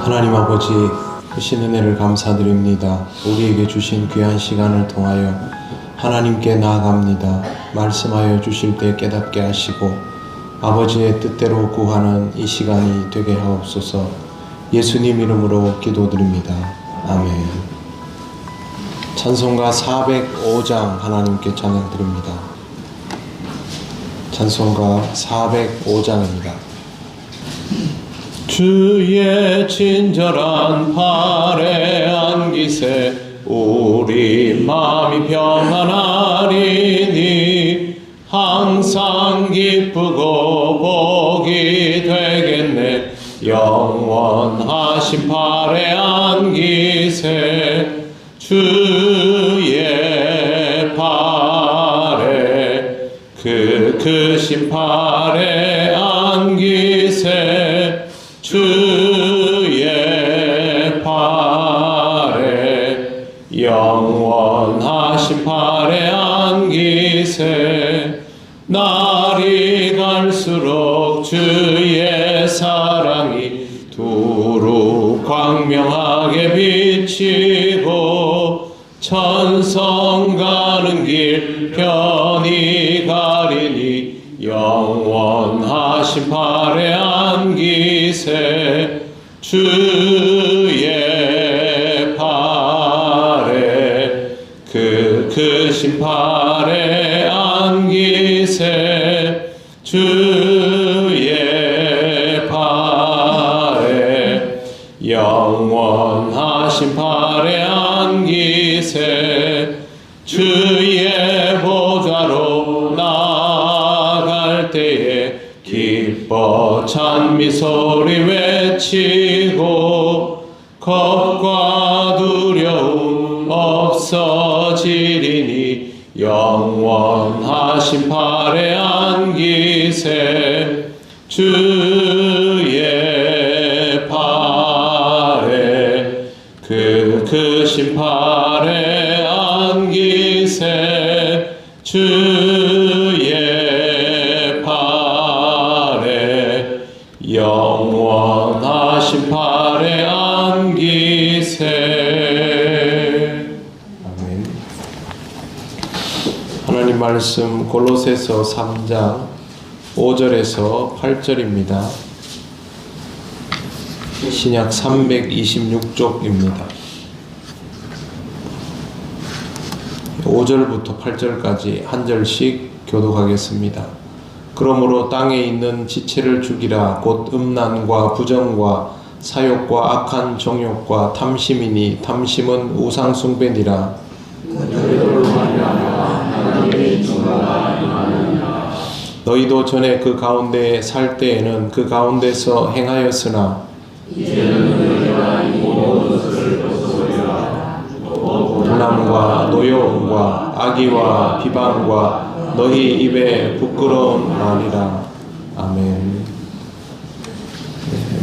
하나님 아버지, 크신 은혜를 감사드립니다. 우리에게 주신 귀한 시간을 통하여 하나님께 나아갑니다. 말씀하여 주실 때 깨닫게 하시고 아버지의 뜻대로 구하는 이 시간이 되게 하옵소서. 예수님 이름으로 기도드립니다. 아멘. 찬송가 405장 하나님께 찬양드립니다. 찬송가 405장입니다. 주의 친절한 팔에 안기세 우리 마음이 평안하리니 항상 기쁘고 복이 되겠네. 영원하신 팔에 안기세 주의 팔에 그 크신 팔에 안기세 주의 팔에 영원하신 팔에 안기세. 날이 갈수록 주의 사랑이 두루 광명하게 비치고 천성 가는 길 편히 가리니 영원하신 팔에 안기세 주의 팔에 그 크신 팔에 안기세 주의 팔에 영원하신 팔에 안기세. 주의 보좌로 나아갈 때에 기뻐 찬미 소리 외치고 겁과 두려움 없어지리니 영원하신 팔에 안기세 주의 팔에 그 크신 팔에 안기세 주의 팔에 영원하신 팔에 안기세. 아멘. 하나님 말씀 골로새서 3장 5절에서 8절입니다. 신약 326쪽입니다. 5절부터 8절까지 한 절씩 교독하겠습니다. 그러므로 땅에 있는 지체를 죽이라. 곧 음란과 부정과 사욕과 악한 정욕과 탐심이니 탐심은 우상숭배니라. 너희도 전에 그 가운데 살 때에는 그 가운데서 행하였으나 분함과 노여움과 악의와 비방과 너희 입에 부끄러운 말이라. 아멘.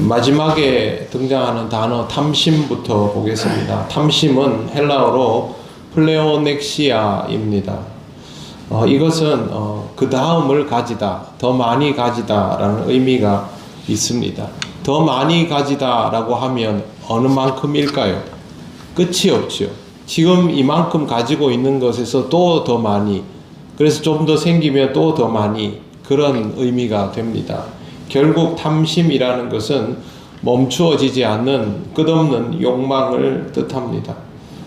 마지막에 등장하는 단어 탐심부터 보겠습니다. 탐심은 헬라어로 플레오넥시아입니다. 이것은 그 다음을 가지다, 더 많이 가지다 라는 의미가 있습니다. 더 많이 가지다 라고 하면 어느 만큼일까요? 끝이 없죠. 지금 이만큼 가지고 있는 것에서 또 더 많이, 그래서 좀 더 생기면 또 더 많이, 그런 의미가 됩니다. 결국 탐심이라는 것은 멈추어지지 않는 끝없는 욕망을 뜻합니다.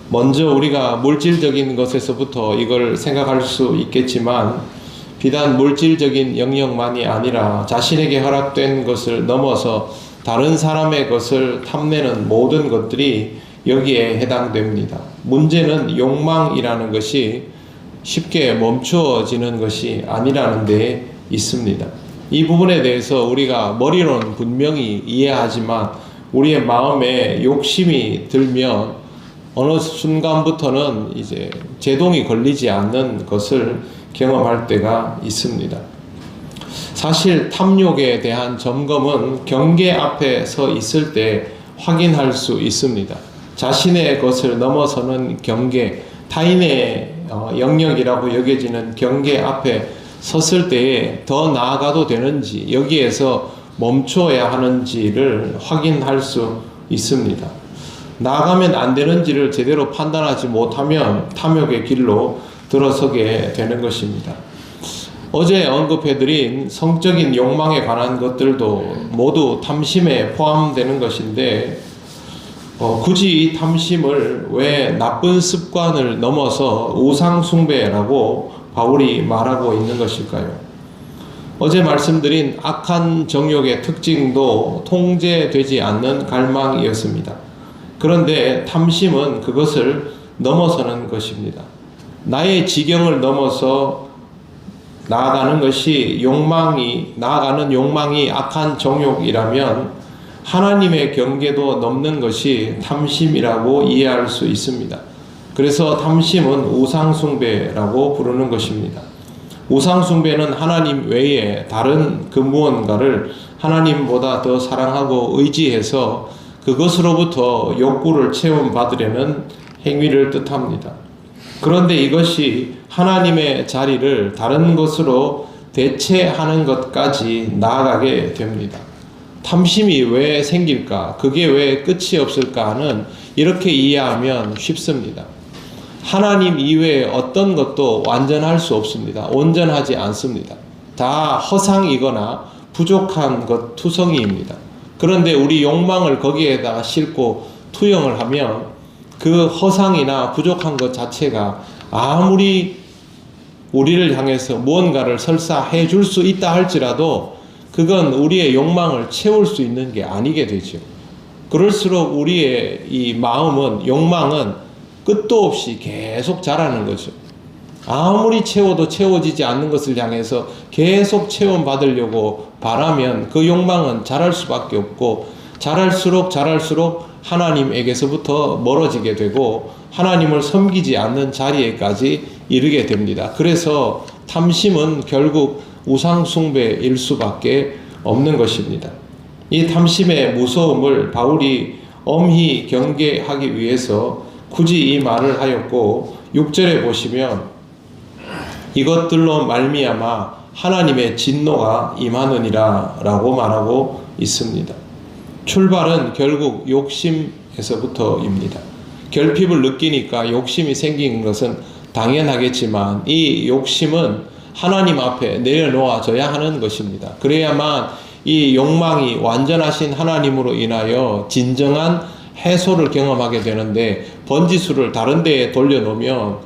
먼저 우리가 물질적인 것에서부터 이걸 생각할 수 있겠지만 비단 물질적인 영역만이 아니라 자신에게 허락된 것을 넘어서 다른 사람의 것을 탐내는 모든 것들이 여기에 해당됩니다. 문제는 욕망이라는 것이 쉽게 멈추어지는 것이 아니라는 데 있습니다. 이 부분에 대해서 우리가 머리로는 분명히 이해하지만 우리의 마음에 욕심이 들면 어느 순간부터는 이제 제동이 걸리지 않는 것을 경험할 때가 있습니다. 사실 탐욕에 대한 점검은 경계 앞에 서 있을 때 확인할 수 있습니다. 자신의 것을 넘어서는 경계, 타인의 영역이라고 여겨지는 경계 앞에 섰을 때에 더 나아가도 되는지, 여기에서 멈춰야 하는지를 확인할 수 있습니다. 나아가면 안 되는지를 제대로 판단하지 못하면 탐욕의 길로 들어서게 되는 것입니다. 어제 언급해드린 성적인 욕망에 관한 것들도 모두 탐심에 포함되는 것인데 굳이 이 탐심을 왜 나쁜 습관을 넘어서 우상숭배라고 바울이 말하고 있는 것일까요? 어제 말씀드린 악한 정욕의 특징도 통제되지 않는 갈망이었습니다. 그런데 탐심은 그것을 넘어서는 것입니다. 나의 지경을 넘어서 나아가는 욕망이 악한 정욕이라면 하나님의 경계도 넘는 것이 탐심이라고 이해할 수 있습니다. 그래서 탐심은 우상숭배라고 부르는 것입니다. 우상숭배는 하나님 외에 다른 그 무언가를 하나님보다 더 사랑하고 의지해서 그것으로부터 욕구를 체험받으려는 행위를 뜻합니다. 그런데 이것이 하나님의 자리를 다른 것으로 대체하는 것까지 나아가게 됩니다. 탐심이 왜 생길까? 그게 왜 끝이 없을까 하는 이렇게 이해하면 쉽습니다. 하나님 이외에 어떤 것도 완전할 수 없습니다. 온전하지 않습니다. 다 허상이거나 부족한 것 투성이입니다. 그런데 우리 욕망을 거기에다가 싣고 투영을 하면 그 허상이나 부족한 것 자체가 아무리 우리를 향해서 무언가를 설사해 줄 수 있다 할지라도 그건 우리의 욕망을 채울 수 있는 게 아니게 되죠. 그럴수록 우리의 이 욕망은 끝도 없이 계속 자라는 거죠. 아무리 채워도 채워지지 않는 것을 향해서 계속 체험받으려고 바라면 그 욕망은 자랄 수밖에 없고 자랄수록 하나님에게서부터 멀어지게 되고 하나님을 섬기지 않는 자리에까지 이르게 됩니다. 그래서 탐심은 결국 우상숭배일 수밖에 없는 것입니다. 이 탐심의 무서움을 바울이 엄히 경계하기 위해서 굳이 이 말을 하였고 6절에 보시면 이것들로 말미암아 하나님의 진노가 임하느니라 라고 말하고 있습니다. 출발은 결국 욕심에서부터입니다. 결핍을 느끼니까 욕심이 생긴 것은 당연하겠지만 이 욕심은 하나님 앞에 내려놓아져야 하는 것입니다. 그래야만 이 욕망이 완전하신 하나님으로 인하여 진정한 해소를 경험하게 되는데 번지수를 다른 데에 돌려놓으면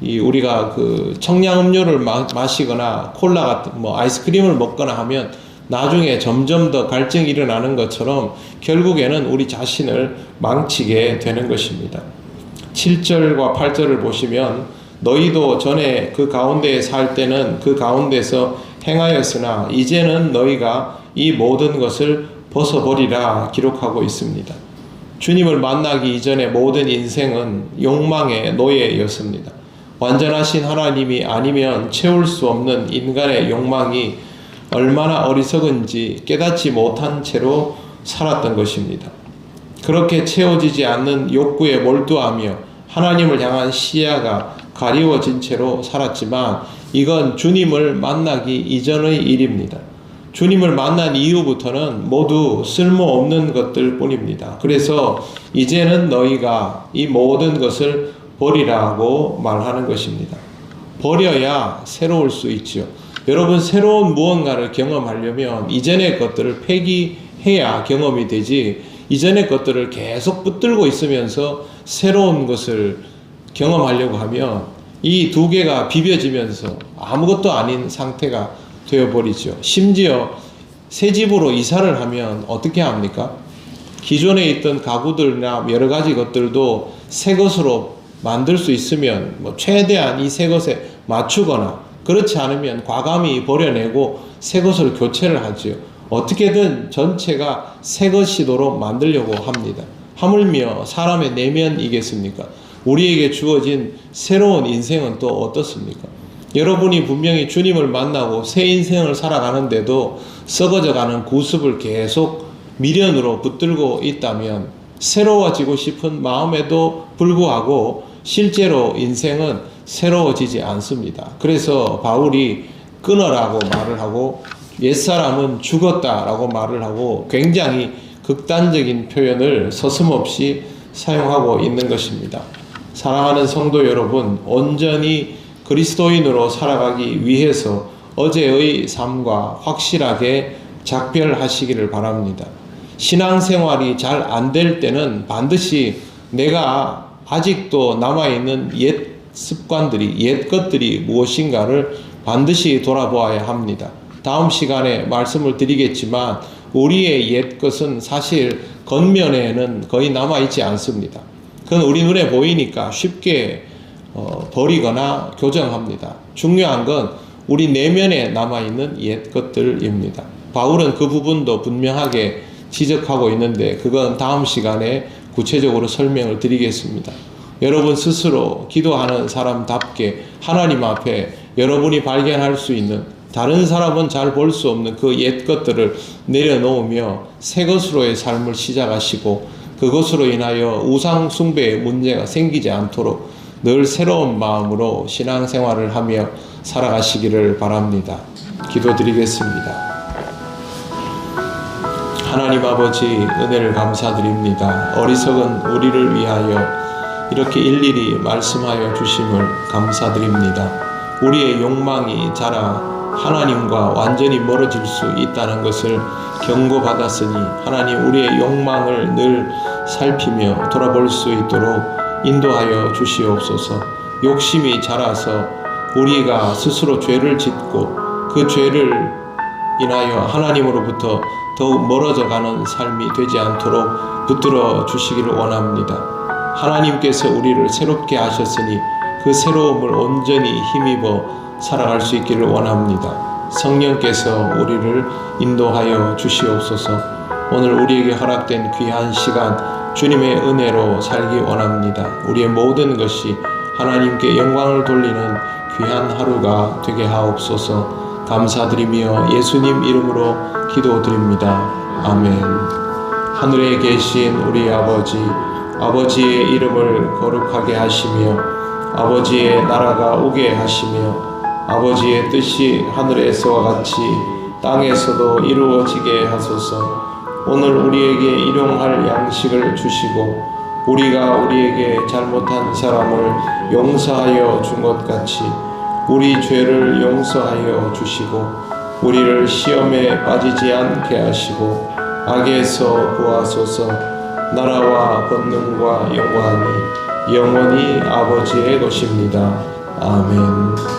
우리가 그 청량음료를 마시거나 콜라 같은 아이스크림을 먹거나 하면 나중에 점점 더 갈증이 일어나는 것처럼 결국에는 우리 자신을 망치게 되는 것입니다. 7절과 8절을 보시면 너희도 전에 그 가운데에 살 때는 그 가운데서 행하였으나 이제는 너희가 이 모든 것을 벗어버리라 기록하고 있습니다. 주님을 만나기 이전의 모든 인생은 욕망의 노예였습니다. 완전하신 하나님이 아니면 채울 수 없는 인간의 욕망이 얼마나 어리석은지 깨닫지 못한 채로 살았던 것입니다. 그렇게 채워지지 않는 욕구에 몰두하며 하나님을 향한 시야가 가리워진 채로 살았지만 이건 주님을 만나기 이전의 일입니다. 주님을 만난 이후부터는 모두 쓸모없는 것들 뿐입니다. 그래서 이제는 너희가 이 모든 것을 버리라고 말하는 것입니다. 버려야 새로울 수 있죠. 여러분, 새로운 무언가를 경험하려면 이전의 것들을 폐기해야 경험이 되지, 이전의 것들을 계속 붙들고 있으면서 새로운 것을 경험하려고 하면 이 두 개가 비벼지면서 아무것도 아닌 상태가 되어버리죠. 심지어 새 집으로 이사를 하면 어떻게 합니까? 기존에 있던 가구들이나 여러 가지 것들도 새 것으로 만들 수 있으면 최대한 이 새 것에 맞추거나, 그렇지 않으면 과감히 버려내고 새 것을 교체를 하죠. 어떻게든 전체가 새 것이도록 만들려고 합니다. 하물며 사람의 내면이겠습니까? 우리에게 주어진 새로운 인생은 또 어떻습니까? 여러분이 분명히 주님을 만나고 새 인생을 살아가는데도 썩어져가는 구습을 계속 미련으로 붙들고 있다면 새로워지고 싶은 마음에도 불구하고 실제로 인생은 새로워지지 않습니다. 그래서 바울이 끊어라고 말을 하고 옛사람은 죽었다라고 말을 하고 굉장히 극단적인 표현을 서슴없이 사용하고 있는 것입니다. 사랑하는 성도 여러분, 온전히 그리스도인으로 살아가기 위해서 어제의 삶과 확실하게 작별하시기를 바랍니다. 신앙생활이 잘 안 될 때는 반드시 내가 아직도 남아있는 옛 습관들이, 옛 것들이 무엇인가를 반드시 돌아보아야 합니다. 다음 시간에 말씀을 드리겠지만 우리의 옛 것은 사실 겉면에는 거의 남아있지 않습니다. 그건 우리 눈에 보이니까 쉽게 버리거나 교정합니다. 중요한 건 우리 내면에 남아있는 옛 것들입니다. 바울은 그 부분도 분명하게 지적하고 있는데 그건 다음 시간에 구체적으로 설명을 드리겠습니다. 여러분 스스로 기도하는 사람답게 하나님 앞에 여러분이 발견할 수 있는, 다른 사람은 잘 볼 수 없는 그 옛 것들을 내려놓으며 새 것으로의 삶을 시작하시고 그것으로 인하여 우상 숭배의 문제가 생기지 않도록 늘 새로운 마음으로 신앙생활을 하며 살아가시기를 바랍니다. 기도드리겠습니다. 하나님 아버지, 은혜를 감사드립니다. 어리석은 우리를 위하여 이렇게 일일이 말씀하여 주심을 감사드립니다. 우리의 욕망이 자라 하나님과 완전히 멀어질 수 있다는 것을 경고받았으니 하나님, 우리의 욕망을 늘 살피며 돌아볼 수 있도록 인도하여 주시옵소서. 욕심이 자라서 우리가 스스로 죄를 짓고 그 죄를 인하여 하나님으로부터 더욱 멀어져 가는 삶이 되지 않도록 붙들어 주시기를 원합니다. 하나님께서 우리를 새롭게 하셨으니 그 새로움을 온전히 힘입어 살아갈 수 있기를 원합니다. 성령께서 우리를 인도하여 주시옵소서. 오늘 우리에게 허락된 귀한 시간 주님의 은혜로 살기 원합니다. 우리의 모든 것이 하나님께 영광을 돌리는 귀한 하루가 되게 하옵소서. 감사드리며 예수님 이름으로 기도드립니다. 아멘. 하늘에 계신 우리 아버지, 아버지의 이름을 거룩하게 하시며 아버지의 나라가 오게 하시며 아버지의 뜻이 하늘에서와 같이 땅에서도 이루어지게 하소서. 오늘 우리에게 일용할 양식을 주시고 우리가 우리에게 잘못한 사람을 용서하여 준 것 같이 우리 죄를 용서하여 주시고 우리를 시험에 빠지지 않게 하시고 악에서 구하소서. 나라와 권능과 영광이 영원히 아버지의 것입니다. 아멘.